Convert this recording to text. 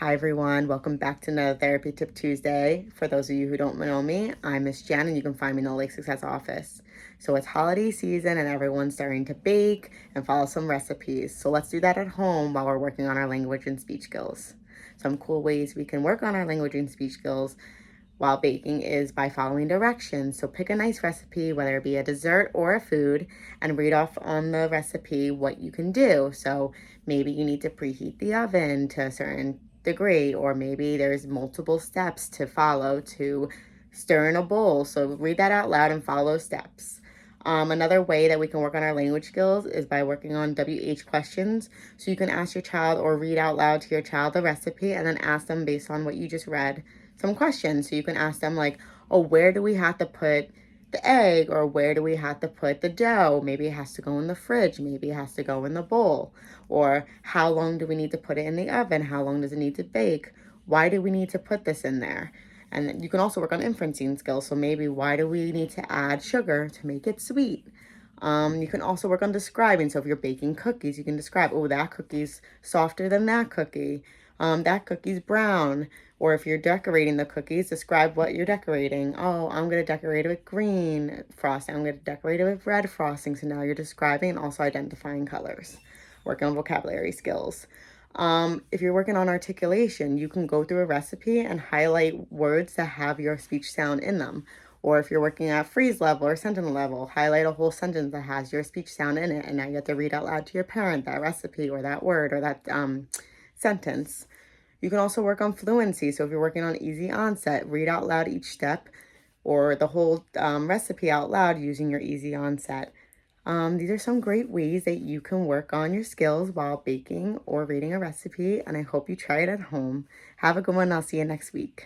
Hi everyone, welcome back to another Therapy Tip Tuesday. For those of you who don't know me, I'm Miss Jen and you can find me in the Lake Success office. So it's holiday season and everyone's starting to bake and follow some recipes. So let's do that at home while we're working on our language and speech skills. Some cool ways we can work on our language and speech skills while baking is by following directions. So pick a nice recipe, whether it be a dessert or a food, and read off on the recipe what you can do. So maybe you need to preheat the oven to a certain degree, or maybe there's multiple steps to follow to stir in a bowl. So read that out loud and follow steps. Another way that we can work on our language skills is by working on WH questions. So you can ask your child or read out loud to your child the recipe and then ask them based on what you just read some questions. So you can ask them like, oh, where do we have to put the egg, or where do we have to put the dough? Maybe it has to go in the fridge, maybe it has to go in the bowl. Or how long do we need to put it in the oven? How long does it need to bake? Why do we need to put this in there? And you can also work on inferencing skills. So maybe why do we need to add sugar to make it sweet? You can also work on describing. So if you're baking cookies, you can describe, oh, that cookie's softer than that cookie. That cookie's brown. Or if you're decorating the cookies, describe what you're decorating. Oh, I'm going to decorate it with green frosting. I'm going to decorate it with red frosting. So now you're describing and also identifying colors. Working on vocabulary skills. If you're working on articulation, you can go through a recipe and highlight words that have your speech sound in them. Or if you're working at phrase level or sentence level, highlight a whole sentence that has your speech sound in it. And now you have to read out loud to your parent that recipe or that word or that sentence. You can also work on fluency. So if you're working on easy onset, read out loud each step or the whole recipe out loud using your easy onset. These are some great ways that you can work on your skills while baking or reading a recipe, and I hope you try it at home. Have a good one. I'll see you next week.